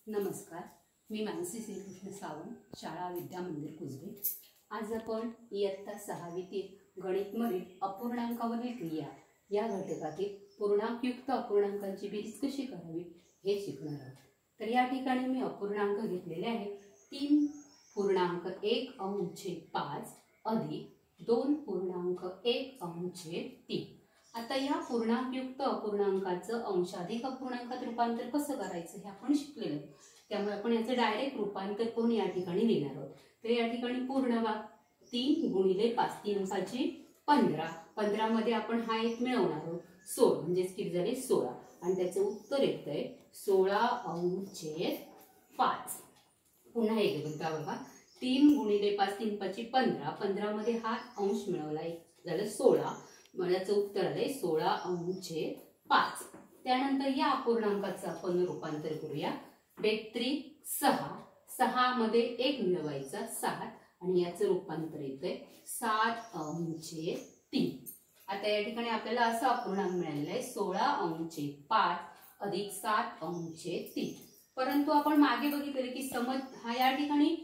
नमस्कार, मी मानसी श्रीकृष्ण सावंत, शाळा विद्या मंदिर कुजबे। आज आपण इयत्ता 6वीतील गणितमधील अपूर्णांकावरील क्रिया या घटकातील पूर्णांकयुक्त अपूर्णांकांची बेरीज कशी करावी हे शिकणार आहोत। तर या ठिकाणी मी अपूर्णांक घेतलेले आहे 3.1/5 अधिक 2.1/3। आता या पूर्णांकयुक्त अपूर्णांकाचं अंशाधिक अपूर्णांकात रूपांतर कसं करायचं हे आपण शिकलेलो आहे। त्यामुळे आपण याचं डायरेक्ट रूपांतर करून या ठिकाणी लिहिणार आहोत। तर या ठिकाणी पूर्ण भाग 3 गुणिले 5 3 5 15 15 मध्ये आपण हा एक मिळवणार आहोत 16 म्हणजे किती झाले 16 आणि त्याचं उत्तर येतंय 16/5। पुन्हा एक बघा बघा 3 गुणिले 5 3 5 15 15 मध्ये हा अंश मिळवला झालं 16 याचं उत्तर आलंय 16/5। त्यानंतर या अपूर्णांकाचं आपण रूपांतर करूया। 2 6 6 मध्ये 1 मिळवायचा 7 आणि याचं रूपांतर येतंय 7/3। आता या ठिकाणी आपल्याला असं अपूर्णांक मिळालेला आहे 16/5 अधिक 7/3। परंतु आपण मागे बघितलं की समज हा या ठिकाणी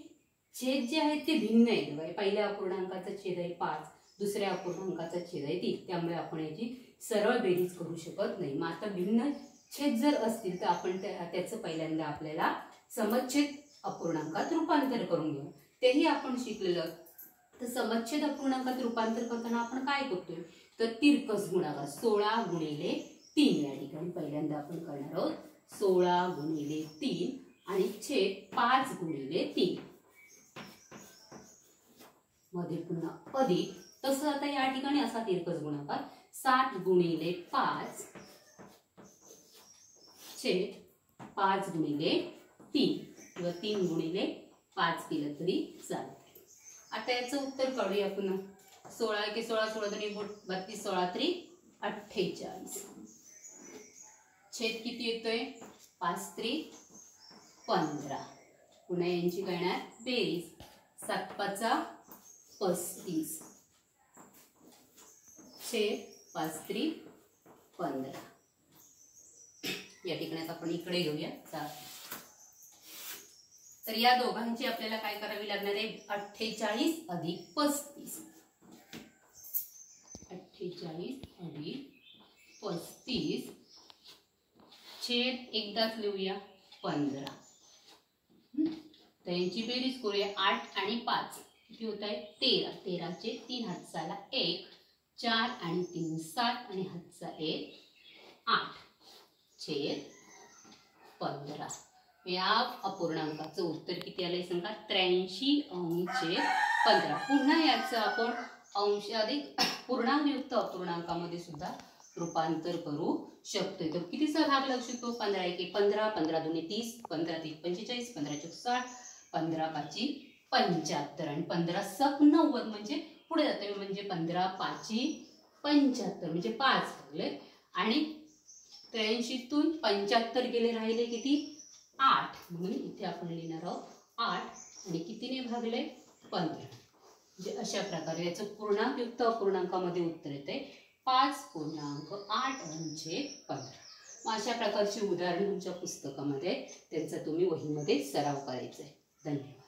छेद जे आहेत ते भिन्न आहेत। पहिल्या अपूर्णांकाचा छेद आहे 5, दुसऱ्या अपूर्णांकाचा छेद आहे 3, त्यामुळे आपण याची सरळ बेरीज करू शकत नाही। मग आता भिन्न छेद जर असतील तर आपण त्याचं पहिल्यांदा आपल्याला समछेद अपूर्णांकात रूपांतर करून घेऊ। तेही आपण शिकलेलं। तर समछेद अपूर्णांकात रूपांतर करताना आपण काय करतोय तर तिरकस गुणाकार 16 गुणिले 3 या ठिकाणी पहिल्यांदा आपण करणार आहोत 16 गुणिले 3 आणि छेद 5 गुणिले 3 मध्ये पुन्हा अधिक। तसं आता या ठिकाणी असा तिरकस गुणाकार 7 गुणिले 5 छेद 5 गुणिले 3 किंवा 3 गुणिले 5 केलं तरी चालते। आता याचं उत्तर काढूया पुन्हा 16 × 16 16 2 32 16 3 48 छेद किती येतोय 5 3 15। पुन्हा यांची करणार बेरीज 7 5 35 छेद 5 3 15। या ठिकाणी आपण इकडे घेऊया। तर या दोघांची आपल्याला काय करावी लागणार आहे 48 अधिक 35 48 अधिक 35 छेद एकदाच लिहूया 15। तर यांची बेरीज करूया 8 आणि 5 किती होत आहे 13 13 चे 3 हातचाला 1 4 आणि 3 7 आणि हातचा 1 8 छेद 15। या अपूर्णांकाचं उत्तर किती आलंय सांगा 83/15। पुन्हा याचं आपण अंशाधिक पूर्णांकयुक्त अपूर्णांकामध्ये सुद्धा रूपांतर करू शकतो। तर कितीचा भाग लागू शकतो 15 × 1 15 15 2 30 15 3 45 15 4 60 15 5 75 आणि 15 7 90 म्हणजे पुढे जाते म्हणजे 15 5 75 म्हणजे 5 झाले आणि 83 तून 75 गेले राहिले किती 8 म्हणून इथे आपण लिहिणार आहोत 8 आणि कितीने भागले 15। म्हणजे अशा प्रकारे याचं पूर्णांकयुक्त अपूर्णांकामध्ये उत्तर येते 5.8/15। मग अशा प्रकारची उदाहरणे तुमच्या पुस्तकामध्ये त्यांचा तुम्ही वहीमध्ये सराव करायचा आहे। धन्यवाद।